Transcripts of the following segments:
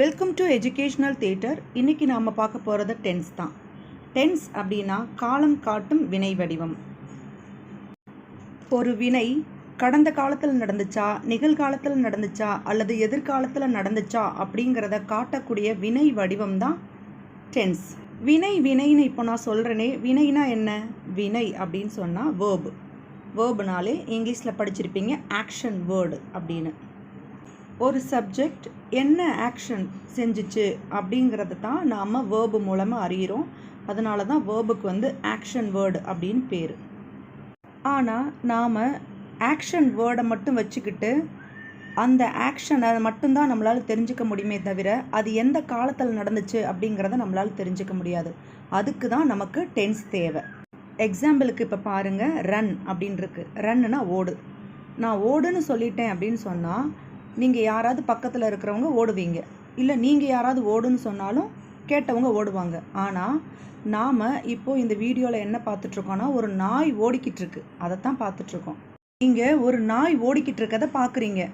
Welcome to educational theatre. இன்றைக்கி நாம் பார்க்க போகிறது டென்ஸ் தான். டென்ஸ் அப்படின்னா காலம் காட்டும் வினை வடிவம். ஒரு வினை கடந்த காலத்தில் நடந்துச்சா, நிகழ்காலத்தில் நடந்துச்சா, அல்லது எதிர்காலத்தில் நடந்துச்சா அப்படிங்கிறத காட்டக்கூடிய வினை வடிவம் தான் டென்ஸ். வினைன்னு இப்போ நான் சொல்கிறேனே, வினைனா என்ன? வினை அப்படின்னு சொன்னால் வேர்புனாலே இங்கிலீஷில் படிச்சிருப்பீங்க ஆக்ஷன் வேர்டு அப்படின்னு. ஒரு சப்ஜெக்ட் என்ன ஆக்ஷன் செஞ்சிச்சு அப்படிங்கிறது தான் நாம் வேர்பு மூலமாக அறிகிறோம். அதனால தான் வேர்புக்கு ஆக்ஷன் வேர்டு அப்படின்னு பேர். ஆனால் நாம் ஆக்ஷன் வேர்டை மட்டும் வச்சுக்கிட்டு அந்த ஆக்ஷனை மட்டும்தான் நம்மளால் தெரிஞ்சுக்க முடியுமே தவிர அது எந்த காலத்தில் நடந்துச்சு அப்படிங்கிறத நம்மளால் தெரிஞ்சுக்க முடியாது. அதுக்கு தான் நமக்கு டென்ஸ் தேவை. எக்ஸாம்பிளுக்கு இப்போ பாருங்கள், ரன் அப்படின்னு இருக்கு. ரன்னுனா ஓடு. நான் ஓடுன்னு சொல்லிட்டேன் அப்படின்னு சொன்னால் நீங்கள் யாராவது பக்கத்தில் இருக்கிறவங்க ஓடுவீங்க, இல்லை நீங்கள் யாராவது ஓடுன்னு சொன்னாலும் கேட்டவங்க ஓடுவாங்க. ஆனால் நாம் இப்போது இந்த வீடியோவில் என்ன பார்த்துட்ருக்கோன்னா, ஒரு நாய் ஓடிக்கிட்டு இருக்கு, அதைத்தான் பார்த்துட்ருக்கோம். நீங்கள் ஒரு நாய் ஓடிக்கிட்டு இருக்கதை பார்க்குறீங்க.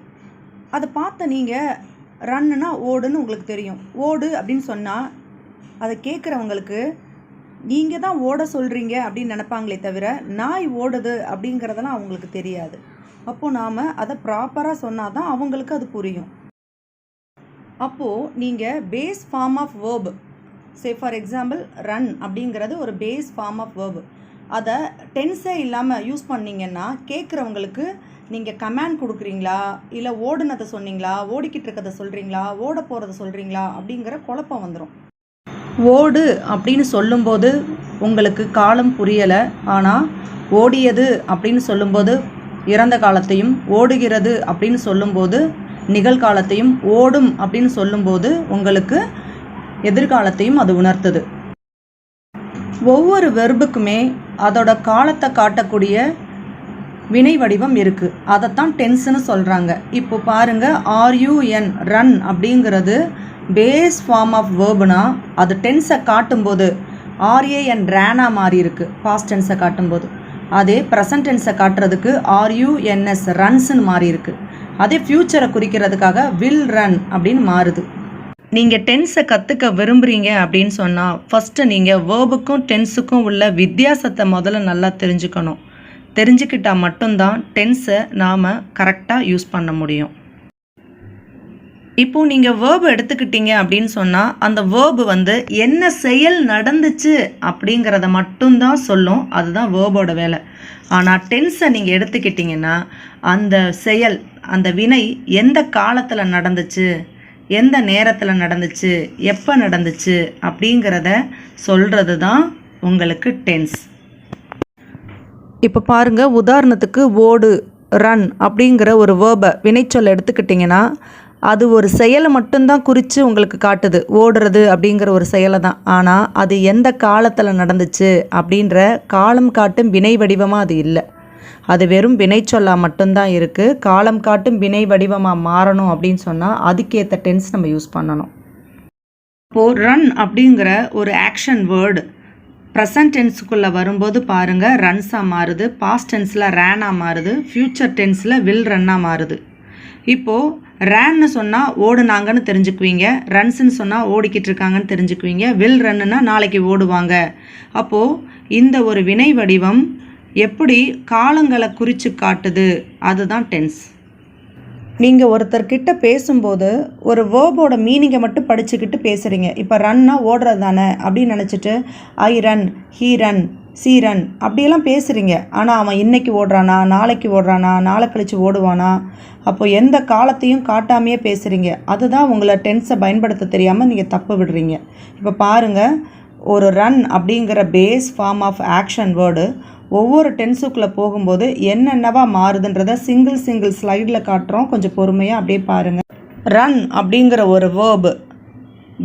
அதை பார்த்த நீங்கள் ரன்னுனா ஓடுன்னு உங்களுக்கு தெரியும். ஓடு அப்படின்னு சொன்னால் அதை கேட்குறவங்களுக்கு நீங்கள் தான் ஓட சொல்கிறீங்க அப்படின்னு நினைப்பாங்களே தவிர நாய் ஓடுது அப்படிங்கிறதெல்லாம் அவங்களுக்கு தெரியாது. அப்போது நாம் அதை ப்ராப்பராக சொன்னால் தான் அவங்களுக்கு அது புரியும். அப்போது நீங்கள் base form of verb, for example run அப்படிங்கிறது ஒரு பேஸ் ஃபார்ம் ஆஃப் வேர்பு. அதை டென்ஸே இல்லாமல் யூஸ் பண்ணிங்கன்னா கேட்குறவங்களுக்கு நீங்கள் கமாண்ட் கொடுக்குறீங்களா, இல்லை ஓடுனதை சொன்னீங்களா, ஓடிக்கிட்டு இருக்கிறத சொல்கிறீங்களா, ஓட போகிறத சொல்கிறீங்களா அப்படிங்கிற குழப்பம் வந்துடும். ஓடு அப்படின்னு சொல்லும்போது உங்களுக்கு காலம் புரியலை, ஆனால் ஓடியது அப்படின்னு சொல்லும்போது இறந்த காலத்தையும், ஓடுகிறது அப்படின்னு சொல்லும்போது நிகழ்காலத்தையும், ஓடும் அப்படின்னு சொல்லும்போது உங்களுக்கு எதிர்காலத்தையும் அது உணர்த்துது. ஒவ்வொரு வெர்புக்குமே அதோட காலத்தை காட்டக்கூடிய வினை வடிவம் இருக்குது. அதைத்தான் டென்ஸ்னு சொல்கிறாங்க. இப்போ பாருங்கள், RUN ரன் அப்படிங்கிறது பேஸ் ஃபார்ம் ஆஃப் வேர்புனா அது டென்ஸை காட்டும்போது RAN ரேனா மாறி இருக்குது பாஸ்ட் டென்ஸை காட்டும்போது. அதே ப்ரெசன்ட் டென்ஸை காட்டுறதுக்கு RUNS ரன்ஸ்ன்னு மாறி இருக்குது. அதே ஃப்யூச்சரை குறிக்கிறதுக்காக வில் ரன் அப்படின்னு மாறுது. நீங்கள் டென்ஸை கற்றுக்க விரும்புகிறீங்க அப்படின்னு சொன்னால் ஃபஸ்ட்டு நீங்கள் வேர்புக்கும் டென்ஸுக்கும் உள்ள வித்தியாசத்தை முதல்ல நல்லா தெரிஞ்சுக்கணும். தெரிஞ்சுக்கிட்டால் மட்டும்தான் டென்ஸை நாம் கரெக்டாக யூஸ் பண்ண முடியும். இப்போது நீங்கள் வேர்பு எடுத்துக்கிட்டீங்க அப்படின்னு சொன்னால் அந்த வேர்பு என்ன செயல் நடந்துச்சு அப்படிங்கிறத மட்டும்தான் சொல்லும். அதுதான் வேர்போட வேலை. ஆனால் டென்ஸை நீங்கள் எடுத்துக்கிட்டிங்கன்னா அந்த செயல், அந்த வினை எந்த காலத்தில் நடந்துச்சு, எந்த நேரத்தில் நடந்துச்சு, எப்போ நடந்துச்சு அப்படிங்கிறத சொல்கிறது தான் உங்களுக்கு டென்ஸ். இப்போ பாருங்கள், உதாரணத்துக்கு ஓடு, ரன் அப்படிங்கிற ஒரு வேர்பை வினைச்சொல் எடுத்துக்கிட்டிங்கன்னா அது ஒரு செயலை மட்டும்தான் குறித்து உங்களுக்கு காட்டுது. ஓடுறது அப்படிங்கிற ஒரு செயலை தான். ஆனால் அது எந்த காலத்தில் நடந்துச்சு அப்படின்ற காலம் காட்டும் வினை வடிவமாக அது இல்லை. அது வெறும் வினைச்சொல்லாக மட்டும்தான் இருக்குது. காலம் காட்டும் வினை வடிவமாக மாறணும் அப்படின்னு சொன்னால் அதுக்கேற்ற டென்ஸ் நம்ம யூஸ் பண்ணணும். இப்போது ரன் அப்படிங்கிற ஒரு ஆக்ஷன் வேர்டு ப்ரெசன்ட் டென்ஸுக்குள்ளே வரும்போது பாருங்கள், ரன்ஸாக மாறுது. பாஸ்ட் டென்ஸில் ரேனாக மாறுது. ஃப்யூச்சர் டென்ஸில் வில் ரன்னாக மாறுது. இப்போது ரேன்னு சொன்னால் ஓடுனாங்கன்னு தெரிஞ்சுக்குவீங்க, ரன்ஸுன்னு சொன்னால் ஓடிக்கிட்டு இருக்காங்கன்னு தெரிஞ்சுக்குவீங்க, வில் ரன்னுன்னா நாளைக்கு ஓடுவாங்க. அப்போது இந்த ஒரு வினை வடிவம் எப்படி காலங்களை குறித்து காட்டுது, அதுதான் டென்ஸ். நீங்கள் ஒருத்தர்கிட்ட பேசும்போது ஒரு வேர்போட மீனிங்கை மட்டும் படிச்சுக்கிட்டு பேசுகிறீங்க. இப்போ ரன்னா ஓடுறது தானே அப்படின்னு நினச்சிட்டு ஐ run, he run, C run அப்படியெல்லாம் பேசுகிறீங்க. ஆனால் அவன் இன்றைக்கி ஓடுறானா, நாளைக்கு ஓடுறானா, நாளை கழித்து ஓடுவானா, அப்போது எந்த காலத்தையும் காட்டாமையே பேசுகிறீங்க. அதுதான் உங்களை டென்ஸை பயன்படுத்த தெரியாமல் நீங்கள் தப்பு விடுறீங்க. இப்போ பாருங்கள், ஒரு ரன் அப்படிங்கிற base form of action word ஒவ்வொரு டென்ஸுக்குள்ளே போகும்போது என்னென்னவா மாறுதுன்றதை சிங்கிள் ஸ்லைடில் காட்டுறோம். கொஞ்சம் பொறுமையாக அப்படியே பாருங்கள். ரன் அப்படிங்கிற ஒரு வேர்பு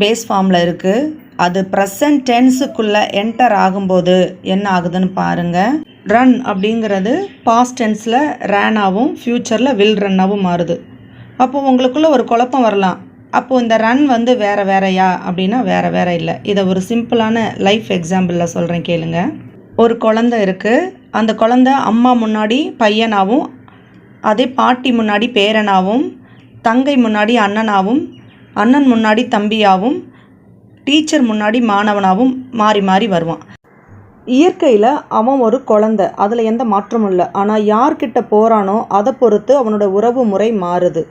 பேஸ் ஃபார்மில் இருக்குது. அது ப்ரெசன்ட் டென்ஸுக்குள்ளே என்டர் ஆகும்போது என்ன ஆகுதுன்னு பாருங்கள். ரன் அப்படிங்கிறது பாஸ்ட் டென்ஸில் ரேனாகவும் ஃப்யூச்சரில் வில் ரன்னாகவும் மாறுது. அப்போது உங்களுக்குள்ளே ஒரு குழப்பம் வரலாம். அப்போது இந்த ரன் வேறையா அப்படின்னா வேறு இல்லை. இதை ஒரு சிம்பிளான லைஃப் எக்ஸாம்பிளில் சொல்கிறேன், கேளுங்க. ஒரு குழந்தை இருக்குது. அந்த குழந்தை அம்மா முன்னாடி பையனாகவும், அதே பாட்டி முன்னாடி பேரனாகவும், தங்கை முன்னாடி அண்ணனாகவும், அண்ணன் முன்னாடி தம்பியாகவும் டீச்சர் முன்னாடி மாணவனாகவும் மாறி மாறி வருவான். இயற்கையில் அவன் ஒரு குழந்தை, அதில் எந்த மாற்றமும் இல்லை. ஆனால் யார்கிட்ட போகிறானோ அதை பொறுத்து அவனோட உறவு முறை மாறுது.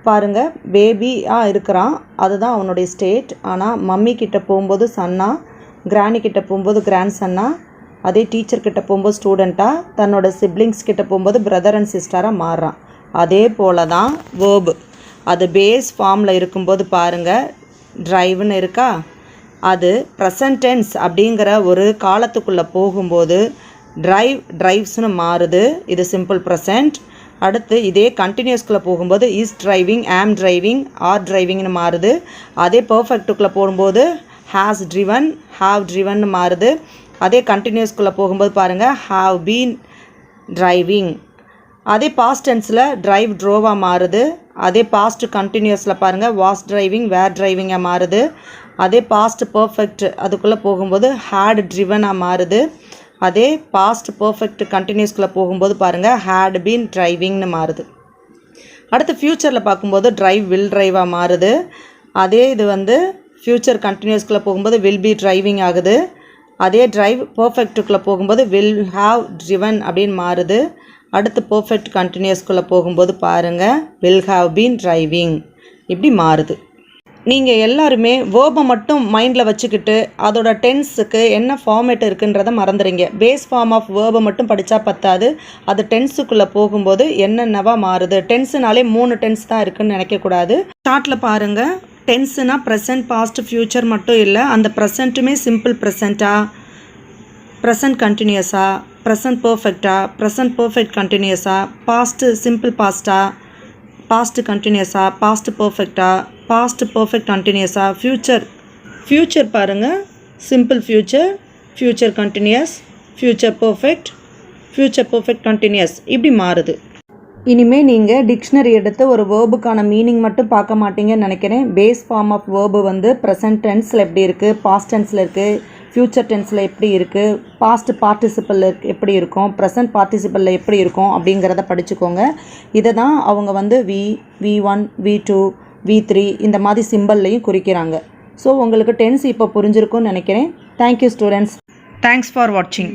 பாருங்கள், பேபியாக இருக்கிறான், அதுதான் அவனுடைய ஸ்டேட். ஆனால் மம்மி கிட்ட போகும்போது சன்னா, கிராணி கிட்ட போகும்போது கிராண்ட் சன்னா, அதே டீச்சர்கிட்ட போகும்போது ஸ்டூடெண்ட்டாக, தன்னோட சிப்ளிங்ஸ் கிட்ட போகும்போது பிரதர் அண்ட் சிஸ்டராக மாறுறான். அதே போல் தான் வேர்பு, அது பேஸ் ஃபார்மில் இருக்கும்போது பாருங்கள், ட்ரைவ்னு இருக்கா, அது ப்ரெசன்ட் டென்ஸ் அப்படிங்கிற ஒரு காலத்துக்குள்ளே போகும்போது ட்ரைவ்ஸ்னு மாறுது. இது சிம்பிள் ப்ரெசன்ட். அடுத்து இதே கண்டினியூஸ்குள்ளே போகும்போது இஸ் டிரைவிங், ஆம் டிரைவிங், ஆர் டிரைவிங்னு மாறுது. அதே பர்ஃபெக்ட்டுக்குள்ளே போகும்போது ஹேஸ் ட்ரிவன், ஹாவ் ட்ரிவன்னு மாறுது. அதே கண்டினியூஸ்குள்ளே போகும்போது பாருங்கள், ஹாவ் பீன் டிரைவிங். அதே பாஸ்ட் டென்ஸில் டிரைவ் ட்ரோவாக மாறுது. அதே பாஸ்ட் கண்டினியூஸில் பாருங்கள், வாஸ் டிரைவிங், வேர் டிரைவிங்காக மாறுது. அதே பாஸ்ட் பர்ஃபெக்ட் அதுக்குள்ளே போகும்போது ஹேட் ட்ரிவனாக மாறுது. அதே பாஸ்ட் பர்ஃபெக்ட் கண்டினியூஸ்குள்ளே போகும்போது பாருங்கள், ஹேட் பீன் டிரைவிங்னு மாறுது. அடுத்து ஃப்யூச்சரில் பார்க்கும்போது டிரைவ் வில் டிரைவாக மாறுது. அதே இது ஃப்யூச்சர் கண்டினியூஸ்குள்ளே போகும்போது வில் பி டிரைவிங் ஆகுது. அதே டிரைவ் பர்ஃபெக்ட்டுக்குள்ளே போகும்போது வில் ஹாவ் ட்ரிவன் அப்படின்னு மாறுது. அடுத்து பர்ஃபெக்ட் கண்டினியூஸ்குள்ளே போகும்போது பாருங்கள், வில் ஹாவ் பீன் டிரைவிங், இப்படி மாறுது. நீங்கள் எல்லாருமே வேர்பை மட்டும் மைண்டில் வச்சுக்கிட்டு அதோட டென்ஸுக்கு என்ன ஃபார்மேட் இருக்குன்றதை மறந்துடுங்க. பேஸ் ஃபார்ம் ஆஃப் வேர்பை மட்டும் படித்தா பத்தாது, அது டென்ஸுக்குள்ளே போகும்போது என்னென்னவா மாறுது. டென்ஸுனாலே 3 டென்ஸ் தான் இருக்குதுன்னு நினைக்கக்கூடாது. சார்ட்டில் பாருங்கள், டென்ஸுனால் ப்ரெசன்ட், பாஸ்ட், ஃப்யூச்சர் மட்டும் இல்லை, அந்த ப்ரெசண்ட்டுமே சிம்பிள் ப்ரெசண்ட்டாக, ப்ரெசன்ட் கண்டினியூஸாக, ப்ரெசன்ட் பர்ஃபெக்டாக, ப்ரெசன்ட் பர்ஃபெக்ட் கண்டினியூஸாக, பாஸ்ட்டு சிம்பிள் பாஸ்ட்டாக, பாஸ்ட் கண்டினியூஸாக, பாஸ்ட் பர்ஃபெக்டாக, பாஸ்ட் பர்ஃபெக்ட் கண்டினியூஸாக, ஃப்யூச்சர் பாருங்கள், simple future, future continuous, future perfect continuous, இப்படி மாறுது. இனிமேல் நீங்கள் டிக்ஷனரி எடுத்து ஒரு வேர்புக்கான மீனிங் மட்டும் பார்க்க மாட்டீங்கன்னு நினைக்கிறேன். Base form of verb present டென்ஸில் எப்படி இருக்குது, பாஸ்ட் டென்ஸில் இருக்குது, ஃப்யூச்சர் டென்ஸில் எப்படி இருக்குது, பாஸ்ட் பார்ட்டிசிபிளில் எப்படி இருக்கும், ப்ரெசன்ட் பார்ட்டிசிபிளில் எப்படி இருக்கும் அப்படிங்கிறத படிச்சுக்கோங்க. இதை தான் அவங்க V1, V2, V3 இந்த மாதிரி சிம்பிள்லையும் குறிக்கிறாங்க. ஸோ உங்களுக்கு டென்ஸ் இப்போ புரிஞ்சிருக்கும்னு நினைக்கிறேன். Thank you students. தேங்க்ஸ் ஃபார் வாட்சிங்.